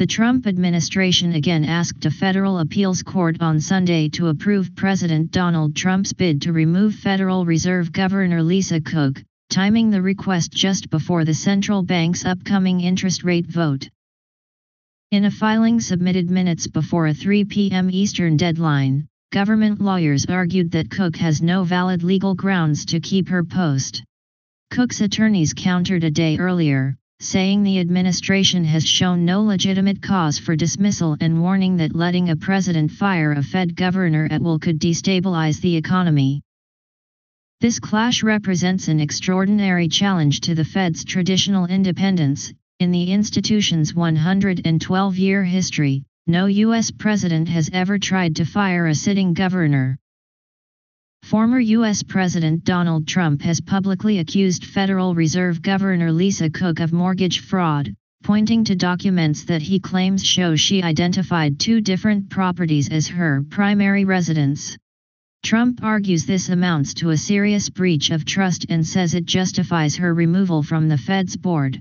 The Trump administration again asked a federal appeals court on Sunday to approve President Donald Trump's bid to remove Federal Reserve Governor Lisa Cook, timing the request just before the central bank's upcoming interest rate vote. In a filing submitted minutes before a 3 p.m. Eastern deadline, government lawyers argued that Cook has no valid legal grounds to keep her post. Cook's attorneys countered a day earlier, saying the administration has shown no legitimate cause for dismissal and warning that letting a president fire a Fed governor at will could destabilize the economy. This clash represents an extraordinary challenge to the Fed's traditional independence. In the institution's 112-year history, no U.S. president has ever tried to fire a sitting governor. Former U.S. President Donald Trump has publicly accused Federal Reserve Governor Lisa Cook of mortgage fraud, pointing to documents that he claims show she identified 2 different properties as her primary residence. Trump argues this amounts to a serious breach of trust and says it justifies her removal from the Fed's board.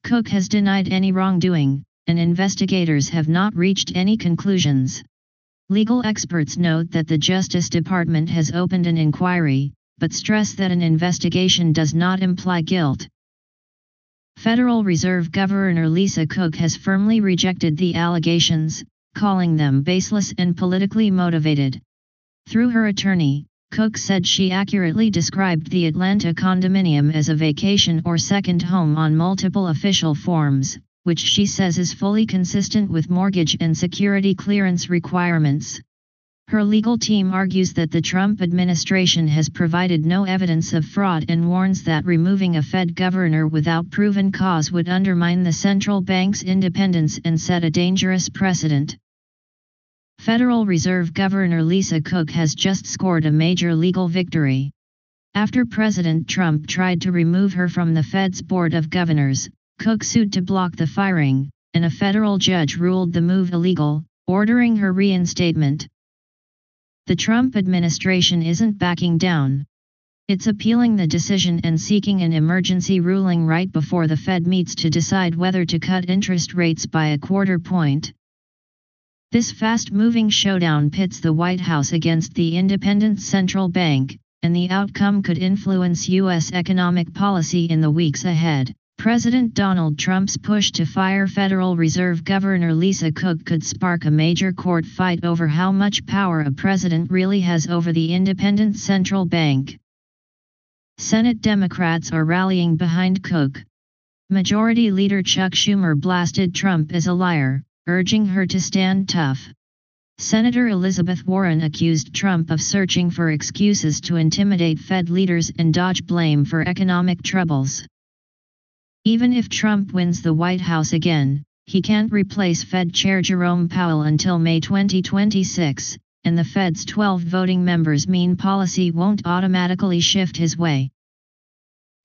Cook has denied any wrongdoing, and investigators have not reached any conclusions. Legal experts note that the Justice Department has opened an inquiry, but stress that an investigation does not imply guilt. Federal Reserve Governor Lisa Cook has firmly rejected the allegations, calling them baseless and politically motivated. Through her attorney, Cook said she accurately described the Atlanta condominium as a vacation or second home on multiple official forms, which she says is fully consistent with mortgage and security clearance requirements. Her legal team argues that the Trump administration has provided no evidence of fraud and warns that removing a Fed governor without proven cause would undermine the central bank's independence and set a dangerous precedent. Federal Reserve Governor Lisa Cook has just scored a major legal victory. After President Trump tried to remove her from the Fed's Board of Governors, Cook sued to block the firing, and a federal judge ruled the move illegal, ordering her reinstatement. The Trump administration isn't backing down. It's appealing the decision and seeking an emergency ruling right before the Fed meets to decide whether to cut interest rates by a quarter point. This fast-moving showdown pits the White House against the independent central bank, and the outcome could influence U.S. economic policy in the weeks ahead. President Donald Trump's push to fire Federal Reserve Governor Lisa Cook could spark a major court fight over how much power a president really has over the independent central bank. Senate Democrats are rallying behind Cook. Majority Leader Chuck Schumer blasted Trump as a liar, urging her to stand tough. Senator Elizabeth Warren accused Trump of searching for excuses to intimidate Fed leaders and dodge blame for economic troubles. Even if Trump wins the White House again, he can't replace Fed Chair Jerome Powell until May 2026, and the Fed's 12 voting members mean policy won't automatically shift his way.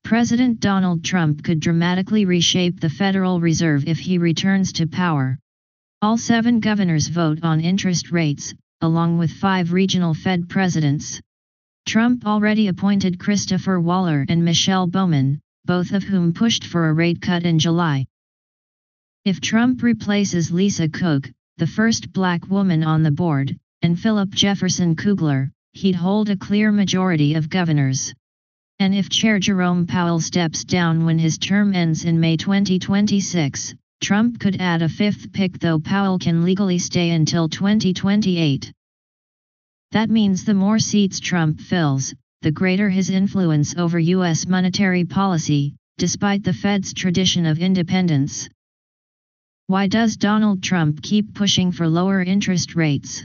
President Donald Trump could dramatically reshape the Federal Reserve if he returns to power. All 7 governors vote on interest rates, along with 5 regional Fed presidents. Trump already appointed Christopher Waller and Michelle Bowman, both of whom pushed for a rate cut in July. If Trump replaces Lisa Cook, the first black woman on the board, and Philip Jefferson Kugler, he'd hold a clear majority of governors. And if Chair Jerome Powell steps down when his term ends in May 2026, Trump could add a 5th pick, though Powell can legally stay until 2028. That means the more seats Trump fills, the greater his influence over U.S. monetary policy, despite the Fed's tradition of independence. Why does Donald Trump keep pushing for lower interest rates?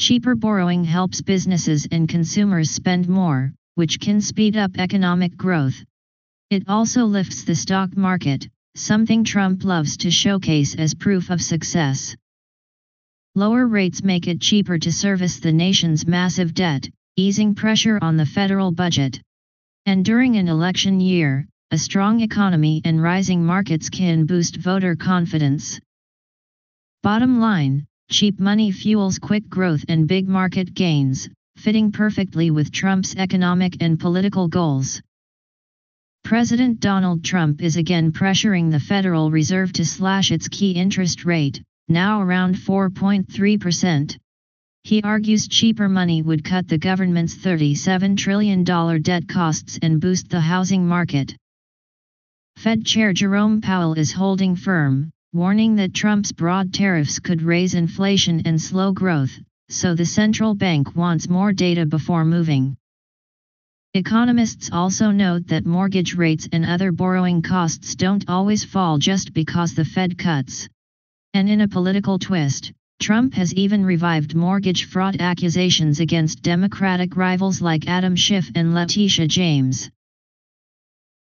Cheaper borrowing helps businesses and consumers spend more, which can speed up economic growth. It also lifts the stock market, something Trump loves to showcase as proof of success. Lower rates make it cheaper to service the nation's massive debt, easing pressure on the federal budget. And during an election year, a strong economy and rising markets can boost voter confidence. Bottom line, cheap money fuels quick growth and big market gains, fitting perfectly with Trump's economic and political goals. President Donald Trump is again pressuring the Federal Reserve to slash its key interest rate, now around 4.3%. He argues cheaper money would cut the government's $37 trillion debt costs and boost the housing market. Fed Chair Jerome Powell is holding firm, warning that Trump's broad tariffs could raise inflation and slow growth, so the central bank wants more data before moving. Economists also note that mortgage rates and other borrowing costs don't always fall just because the Fed cuts. And in a political twist, Trump has even revived mortgage fraud accusations against Democratic rivals like Adam Schiff and Letitia James.